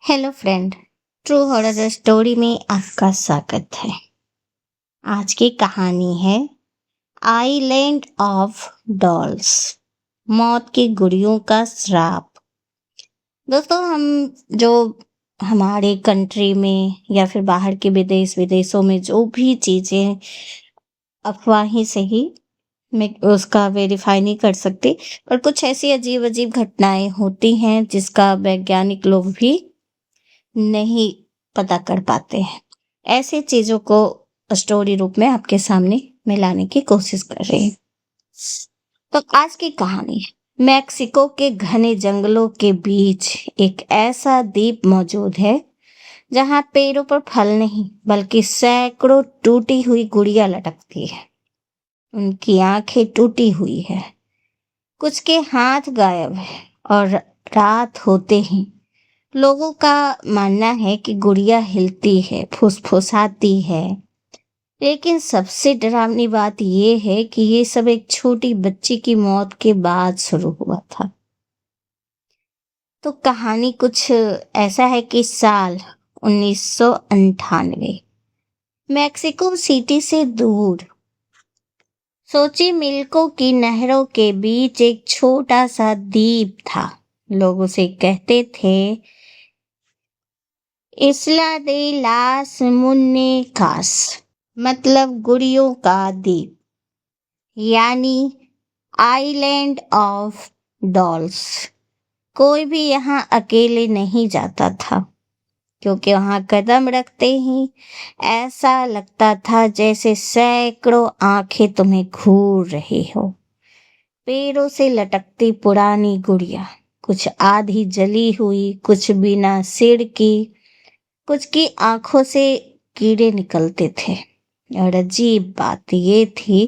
Hello friend. True horror story में आपका स्वागत है। आज की कहानी है आइलैंड ऑफ डॉल्स, मौत की गुड़ियों का श्राप। दोस्तों, हम जो हमारे कंट्री में या फिर बाहर के विदेशों में जो भी चीजें अफवाही से ही मैं उसका वेरीफाई नहीं कर सकती, पर कुछ ऐसी अजीब अजीब घटनाएं होती हैं जिसका वैज्ञानिक लोग भी नहीं पता कर पाते हैं। ऐसी चीजों को स्टोरी रूप में आपके सामने मैं लाने की कोशिश कर रही हूँ। तो आज की कहानी है, मैक्सिको के घने जंगलों के बीच एक ऐसा द्वीप मौजूद है जहाँ पेड़ों पर फल नहीं बल्कि सैकड़ों टूटी हुई गुड़िया लटकती है। उनकी आंखें टूटी हुई है, कुछ के हाथ गायब है और रात होते ही लोगों का मानना है कि गुड़िया हिलती है, फुसफुसाती है। लेकिन सबसे डरावनी बात यह है कि ये सब एक छोटी बच्ची की मौत के बाद शुरू हुआ था। तो कहानी कुछ ऐसा है कि साल 1998 मैक्सिको सिटी से दूर सोची मिल्को की नहरों के बीच एक छोटा सा द्वीप था। लोग उसे कहते थे इस्ला दे लास मुन्नेकास, मतलब गुड़ियों का द्वीप, यानी आइलैंड ऑफ डॉल्स। कोई भी यहाँ अकेले नहीं जाता था, क्योंकि वहाँ कदम रखते ही ऐसा लगता था जैसे सैकड़ों आंखें तुम्हें घूर रही हो। पेड़ों से लटकती पुरानी गुड़िया, कुछ आधी जली हुई, कुछ बिना सिर की, कुछ की आंखों से कीड़े निकलते थे। और अजीब बात ये थी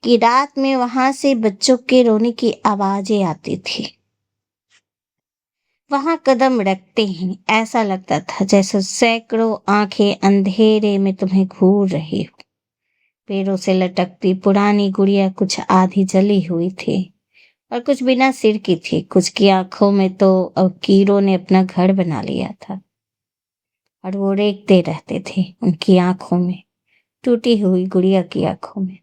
कि रात में वहां से बच्चों के रोने की आवाजें आती थी। वहां कदम रखते ही ऐसा लगता था जैसे सैकड़ों आंखें अंधेरे में तुम्हें घूर रही हो। पेड़ों से लटकती पुरानी गुड़िया कुछ आधी जली हुई थी और कुछ बिना सिर की थी। कुछ की आंखों में तो अब कीड़ों ने अपना घर बना लिया था और वो रेंगते रहते थे उनकी आंखों में, टूटी हुई गुड़िया की आंखों में।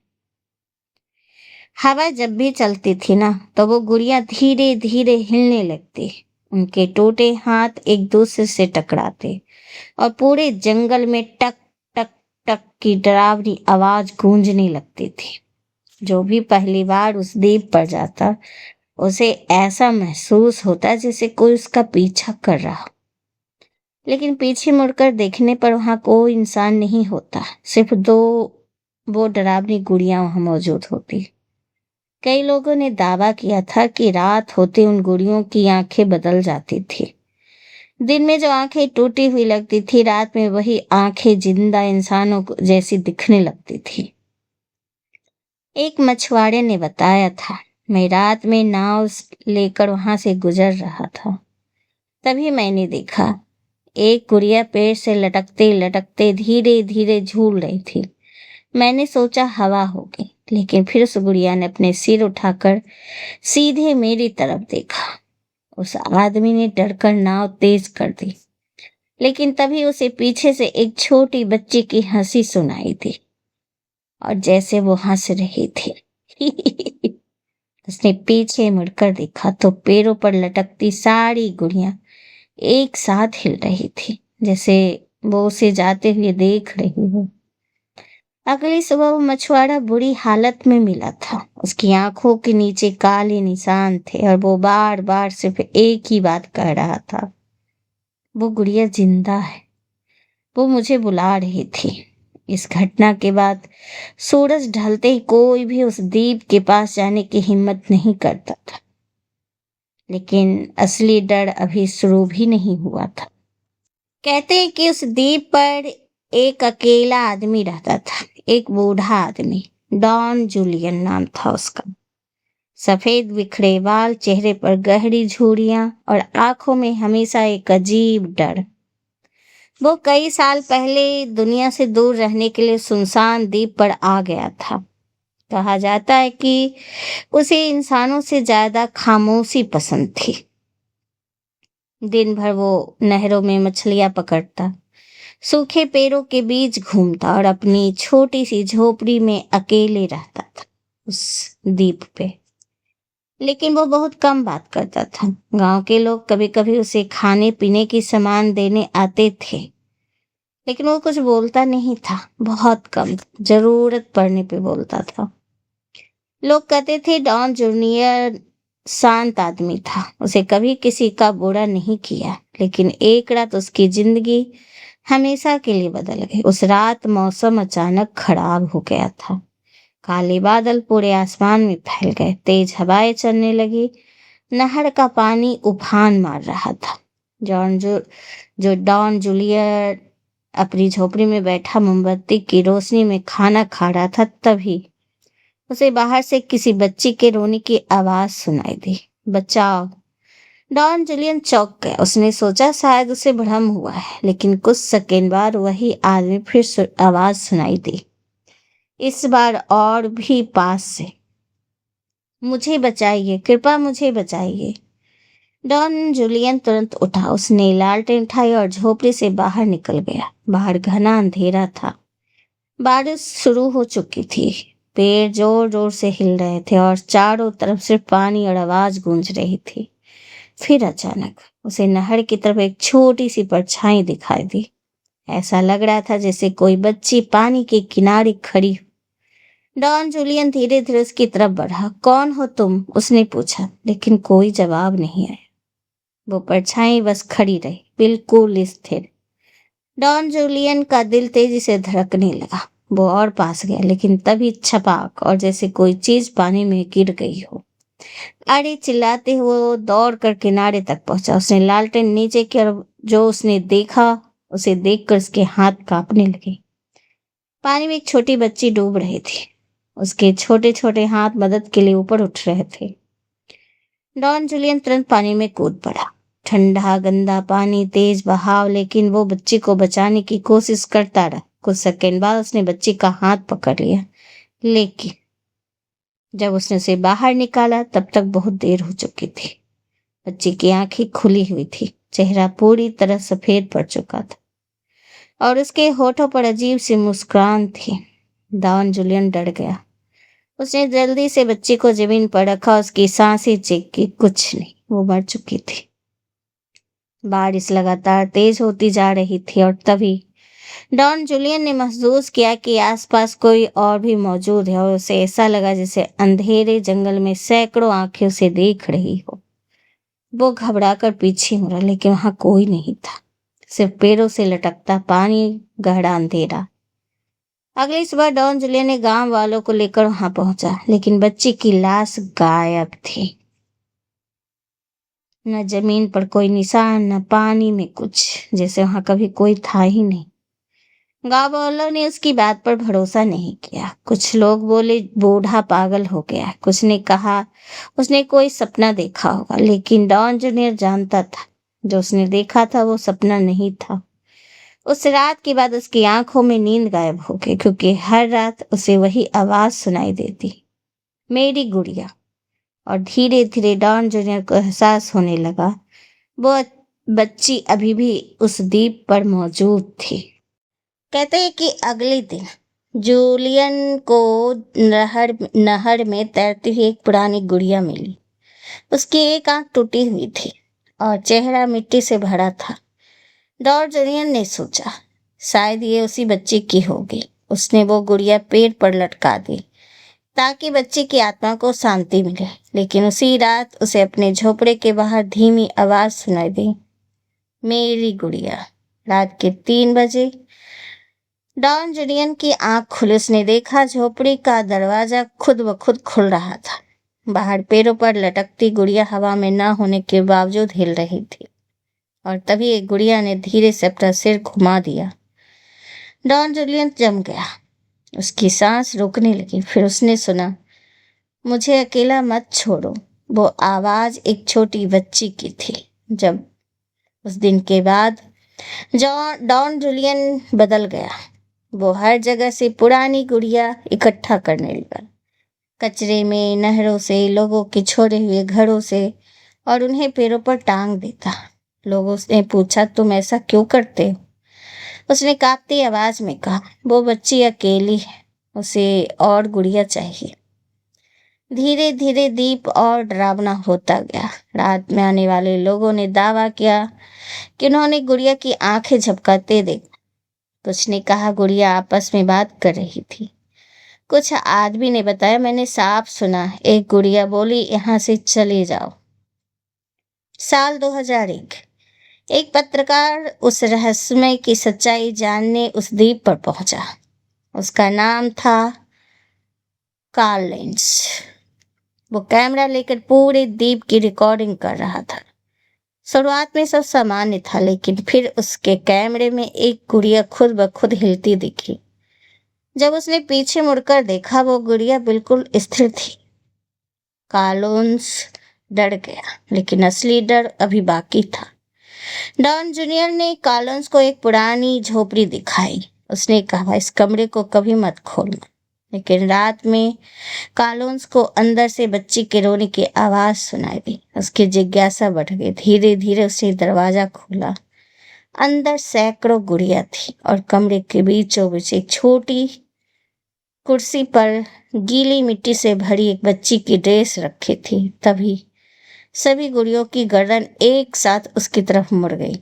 हवा जब भी चलती थी ना, तो वो गुड़िया धीरे धीरे हिलने लगती। उनके टूटे हाथ एक दूसरे से टकराते और पूरे जंगल में टक टक टक की डरावनी आवाज गूंजने लगती थी। जो भी पहली बार उस द्वीप पर जाता, उसे ऐसा महसूस होता जैसे कोई उसका पीछा कर रहा हो। लेकिन पीछे मुड़कर देखने पर वहां कोई इंसान नहीं होता, सिर्फ दो वो डरावनी गुड़ियां वहां मौजूद होती। कई लोगों ने दावा किया था कि रात होते उन गुड़ियों की आंखें बदल जाती थी। दिन में जो आंखें टूटी हुई लगती थी, रात में वही आंखें जिंदा इंसानों जैसी दिखने लगती थी। एक मछुआरे ने बताया था, मैं रात में नाव लेकर वहां से गुजर रहा था। तभी मैंने देखा एक गुड़िया पेड़ से लटकते लटकते धीरे धीरे झूल रही थी। मैंने सोचा हवा होगी, लेकिन फिर उस गुड़िया ने अपने सिर उठाकर सीधे मेरी तरफ देखा। उस आदमी ने डरकर नाव तेज कर दी, लेकिन तभी उसे पीछे से एक छोटी बच्ची की हंसी सुनाई दी, और जैसे वो हंस रही थी उसने पीछे मुड़कर देखा तो पेड़ों पर लटकती सारी गुड़िया एक साथ हिल रही थी, जैसे वो उसे जाते हुए देख रही हो। अगली सुबह वो मछुआरा बुरी हालत में मिला था। उसकी आंखों के नीचे काले निशान थे और वो बार बार सिर्फ एक ही बात कह रहा था, वो गुड़िया जिंदा है, वो मुझे बुला रही थी। इस घटना के बाद सूरज ढलते ही कोई भी उस द्वीप के पास जाने की हिम्मत नहीं करता था। लेकिन असली डर अभी शुरू भी नहीं हुआ था। कहते हैं कि उस द्वीप पर एक अकेला आदमी रहता था, एक बूढ़ा आदमी, डॉन जूलियन नाम था उसका। सफेद बिखरे बाल, चेहरे पर गहरी झुर्रियां और आंखों में हमेशा एक अजीब डर। वो कई साल पहले दुनिया से दूर रहने के लिए सुनसान द्वीप पर आ गया था। कहा जाता है कि उसे इंसानों से ज्यादा खामोशी पसंद थी। दिन भर वो नहरों में मछलियां पकड़ता, सूखे पेड़ों के बीच घूमता और अपनी छोटी सी झोपड़ी में अकेले रहता था उस द्वीप पे। लेकिन वो बहुत कम बात करता था। गांव के लोग कभी कभी उसे खाने पीने की सामान देने आते थे, लेकिन वो कुछ बोलता नहीं था, बहुत कम, जरूरत पड़ने पे बोलता था। लोग कहते थे डॉन जूनियर शांत आदमी था, उसे कभी किसी का बुरा नहीं किया। लेकिन एक रात उसकी जिंदगी हमेशा के लिए बदल गई। उस रात मौसम अचानक खराब हो गया था। काले बादल पूरे आसमान में फैल गए, तेज हवाएं चलने लगी, नहर का पानी उफान मार रहा था। जो डॉन जूलियर अपनी झोपड़ी में बैठा मोमबत्ती की रोशनी में खाना खा रहा था, तभी उसे बाहर से किसी बच्ची के रोने की आवाज सुनाई दी। बचाओ! डॉन जूलियन चौंक गया। उसने सोचा शायद उसे भ्रम हुआ है, लेकिन कुछ सेकेंड बाद वही आदमी फिर आवाज सुनाई दी, इस बार और भी पास से। मुझे बचाइए, कृपया मुझे बचाइए। डॉन जूलियन तुरंत उठा, उसने लालटेन उठाई और झोपड़ी से बाहर निकल गया। बाहर घना अंधेरा था, बारिश शुरू हो चुकी थी, पेड़ जोर जोर से हिल रहे थे और चारों तरफ सिर्फ पानी और आवाज गूंज रही थी। फिर अचानक उसे नहर की तरफ एक छोटी सी परछाई दिखाई दी। ऐसा लग रहा था जैसे कोई बच्ची पानी के किनारे खड़ी हो। डॉन जूलियन धीरे धीरे उसकी तरफ बढ़ा। कौन हो तुम? उसने पूछा, लेकिन कोई जवाब नहीं आया। वो परछाई बस खड़ी रही, बिल्कुल स्थिर। डॉन जूलियन का दिल तेजी से धड़कने लगा। वो और पास गया, लेकिन तभी छपाक और जैसे कोई चीज पानी में गिर गई हो। अरे! चिल्लाते हुए वो दौड़ कर किनारे तक पहुंचा। उसने लालटेन नीचे की और जो उसने देखा उसे देखकर उसके हाथ कांपने लगे। पानी में एक छोटी बच्ची डूब रही थी, उसके छोटे छोटे हाथ मदद के लिए ऊपर उठ रहे थे। डॉन जूलियन तुरंत पानी में कूद पड़ा। ठंडा गंदा पानी, तेज बहाव, लेकिन वो बच्ची को बचाने की कोशिश करता रहा। कुछ सेकंड बाद उसने बच्ची का हाथ पकड़ लिया, लेकिन जब उसने उसे बाहर निकाला तब तक बहुत देर हो चुकी थी। बच्ची की आंखें खुली हुई थी, चेहरा पूरी तरह सफेद पड़ चुका था और उसके होठों पर अजीब सी मुस्कान थी। डॉन जूलियन डर गया। उसने जल्दी से बच्ची को जमीन पर रखा, उसकी सांसें चेक की। कुछ नहीं, वो मर चुकी थी। बारिश लगातार तेज होती जा रही थी और तभी डॉन जूलियन ने महसूस किया कि आसपास कोई और भी मौजूद है और उसे ऐसा लगा जैसे अंधेरे जंगल में सैकड़ों आंखें उसे देख रही हो। वो घबराकर पीछे मुड़ा, लेकिन वहां कोई नहीं था, सिर्फ पेड़ों से लटकता पानी, गहरा अंधेरा। अगली सुबह डॉन जूलियन ने गांव वालों को लेकर वहां पहुंचा, लेकिन बच्ची की लाश गायब थी। न जमीन पर कोई निशान, न पानी में कुछ, जैसे वहां कभी कोई था ही नहीं। गांव वालों ने उसकी बात पर भरोसा नहीं किया। कुछ लोग बोले बूढ़ा पागल हो गया, कुछ ने कहा उसने कोई सपना देखा होगा, लेकिन डॉन जूनियर जानता था जो उसने देखा था वो सपना नहीं था। उस रात के बाद उसकी आंखों में नींद गायब हो गई, क्योंकि हर रात उसे वही आवाज सुनाई देती, मेरी गुड़िया। और धीरे धीरे डॉन जूनियर को एहसास होने लगा वो बच्ची अभी भी उस द्वीप पर मौजूद थी। कहते हैं कि अगले दिन जूलियन को नहर में तैरती हुई एक पुरानी गुड़िया मिली। उसकी एक आंख टूटी हुई थी और चेहरा मिट्टी से भरा था। डॉन जूलियन ने सोचा शायद ये उसी बच्ची की होगी। उसने वो गुड़िया पेड़ पर लटका दी ताकि बच्ची की आत्मा को शांति मिले। लेकिन उसी रात उसे अपने झोपड़े के बाहर धीमी आवाज सुनाई दी, मेरी गुड़िया। रात के 3 बजे डॉन जूलियन की आंख खुली। उसने देखा झोपड़ी का दरवाजा खुद ब खुद खुल रहा था। बाहर पेड़ों पर लटकती गुड़िया हवा में न होने के बावजूद हिल रही थी और तभी एक गुड़िया ने धीरे से अपना सिर घुमा दिया। डॉन जूलियन जम गया, उसकी सांस रुकने लगी। फिर उसने सुना, मुझे अकेला मत छोड़ो। वो आवाज एक छोटी बच्ची की थी। जब उस दिन के बाद डॉन जूलियन बदल गया। वो हर जगह से पुरानी गुड़िया इकट्ठा करने लगा, कचरे में, नहरों से, लोगों के छोड़े हुए घरों से, और उन्हें पेड़ों पर टांग देता। लोगों ने पूछा, तुम ऐसा क्यों करते हो? उसने कांपती आवाज में कहा, वो बच्ची अकेली है, उसे और गुड़िया चाहिए। धीरे धीरे दीप और डरावना होता गया। रात में आने वाले लोगों ने दावा किया कि उन्होंने गुड़िया की आंखें झपकाते देखा। कुछ ने कहा गुड़िया आपस में बात कर रही थी। कुछ आदमी ने बताया, मैंने साफ सुना। एक गुड़िया बोली, यहाँ से चले जाओ। साल 2001। एक पत्रकार उस रहस्यमय की सच्चाई जानने उस द्वीप पर पहुंचा। उसका नाम था कार्ल लेंस। वो कैमरा लेकर पूरे द्वीप की रिकॉर्डिंग कर रहा था। शुरुआत में सब सामान्य था, लेकिन फिर उसके कैमरे में एक गुड़िया खुद ब खुद हिलती दिखी। जब उसने पीछे मुड़कर देखा, वो गुड़िया बिल्कुल स्थिर थी। कार्लोन्स डर गया, लेकिन असली डर अभी बाकी था। डॉन जूनियर ने कार्लोन्स को एक पुरानी झोपड़ी दिखाई। उसने कहा, इस कमरे को कभी मत खोलना। लेकिन रात में कार्लोन्स को अंदर से बच्ची के रोने की आवाज सुनाई दी। उसकी जिज्ञासा बढ़ गई। धीरे धीरे उसने दरवाजा खोला। अंदर सैकड़ों गुड़िया थी और कमरे के बीचों बीच एक छोटी कुर्सी पर गीली मिट्टी से भरी एक बच्ची की ड्रेस रखी थी। तभी सभी गुड़ियों की गर्दन एक साथ उसकी तरफ मुड़ गई।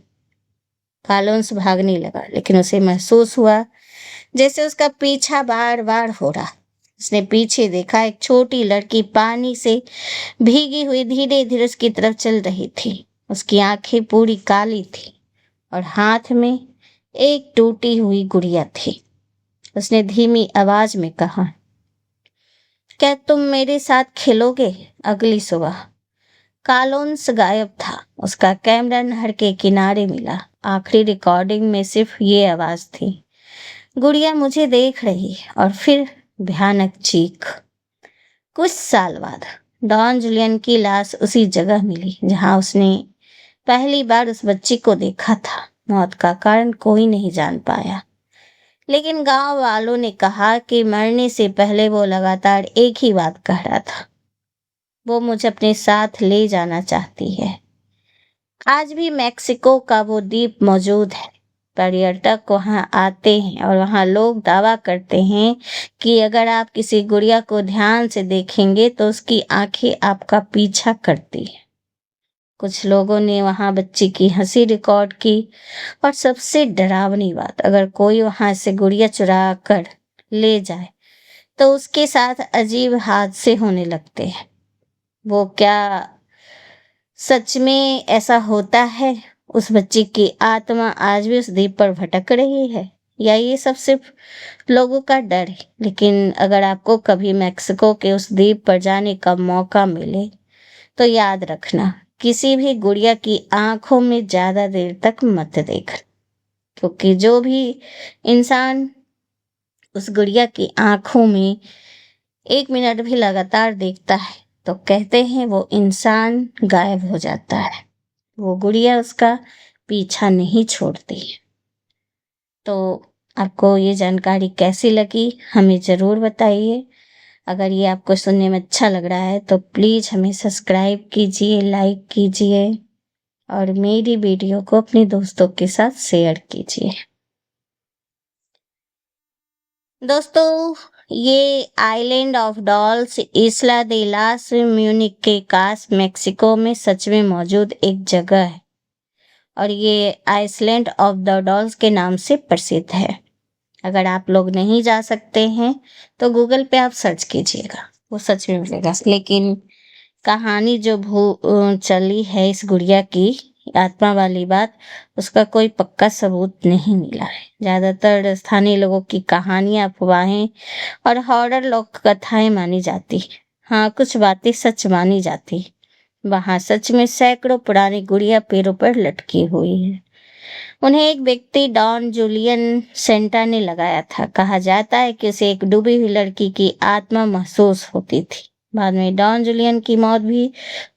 कार्लोन्स भागने लगा, लेकिन उसे महसूस हुआ जैसे उसका पीछा बार बार हो रहा। उसने पीछे देखा, एक छोटी लड़की पानी से भीगी हुई धीरे धीरे उसकी तरफ चल रही थी। उसकी आंखें पूरी काली थी और हाथ में एक टूटी हुई गुड़िया थी। उसने धीमी आवाज में कहा, क्या तुम मेरे साथ खेलोगे? अगली सुबह कार्लोन्स गायब था। उसका कैमरा नहर के किनारे मिला। आखिरी रिकॉर्डिंग में सिर्फ ये आवाज थी, गुड़िया मुझे देख रही। और फिर भयानक चीख। कुछ साल बाद डॉन जूलियन की लाश उसी जगह मिली जहां उसने पहली बार उस बच्ची को देखा था। मौत का कारण कोई नहीं जान पाया, लेकिन गांव वालों ने कहा कि मरने से पहले वो लगातार एक ही बात कह रहा था, वो मुझे अपने साथ ले जाना चाहती है। आज भी मैक्सिको का वो द्वीप मौजूद है। पर्यटक वहां आते हैं और वहां लोग दावा करते हैं कि अगर आप किसी गुड़िया को ध्यान से देखेंगे तो उसकी आंखें आपका पीछा करती हैं। कुछ लोगों ने वहां बच्ची की हंसी रिकॉर्ड की और सबसे डरावनी बात, अगर कोई वहां से गुड़िया चुरा कर ले जाए तो उसके साथ अजीब हादसे होने लगते हैं। वो क्या सच में ऐसा होता है? उस बच्ची की आत्मा आज भी उस द्वीप पर भटक रही है, या ये सब सिर्फ लोगों का डर है? लेकिन अगर आपको कभी मैक्सिको के उस द्वीप पर जाने का मौका मिले तो याद रखना, किसी भी गुड़िया की आंखों में ज्यादा देर तक मत देखना, क्योंकि जो भी इंसान उस गुड़िया की आंखों में 1 मिनट भी लगातार देखता है तो कहते हैं वो इंसान गायब हो जाता है। वो गुड़िया उसका पीछा नहीं छोड़ती है। तो आपको ये जानकारी कैसी लगी हमें ज़रूर बताइए। अगर ये आपको सुनने में अच्छा लग रहा है तो प्लीज़ हमें सब्सक्राइब कीजिए, लाइक कीजिए और मेरी वीडियो को अपने दोस्तों के साथ शेयर कीजिए। दोस्तों, ये island of dolls, Isla de las Munecas के पास मैक्सिको में सच में मौजूद एक जगह है और ये आइसलैंड ऑफ द डॉल्स के नाम से प्रसिद्ध है। अगर आप लोग नहीं जा सकते हैं तो गूगल पे आप सर्च कीजिएगा, वो सच में मिलेगा। लेकिन कहानी जो चली है इस गुड़िया की आत्मा वाली बात, उसका कोई पक्का सबूत नहीं मिला है। ज़्यादातर स्थानीय लोगों की कहानियां, अफवाहें और हॉरर लोक कथाएं मानी जाती। हाँ, कुछ बातें सच मानी जाती। वहां सच में सैकड़ों पुरानी गुड़िया पेड़ों पर लटकी हुई है। उन्हें एक व्यक्ति डॉन जूलियन सेंटा ने लगाया था। कहा जाता है कि उसे एक डूबी हुई लड़की की आत्मा महसूस होती थी। बाद में डॉन जूलियन की मौत भी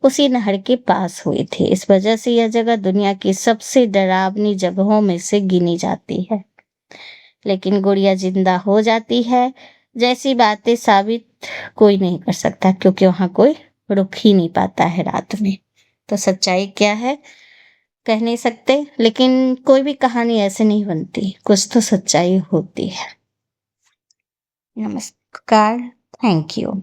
उसी नहर के पास हुई थी। इस वजह से यह जगह दुनिया की सबसे डरावनी जगहों में से गिनी जाती है। लेकिन गुड़िया जिंदा हो जाती है जैसी बातें साबित कोई नहीं कर सकता, क्योंकि वहां कोई रुक ही नहीं पाता है रात में। तो सच्चाई क्या है? कह नहीं सकते, लेकिन कोई भी कहानी ऐसे नहीं बनती, कुछ तो सच्चाई होती है। नमस्कार, थैंक यू।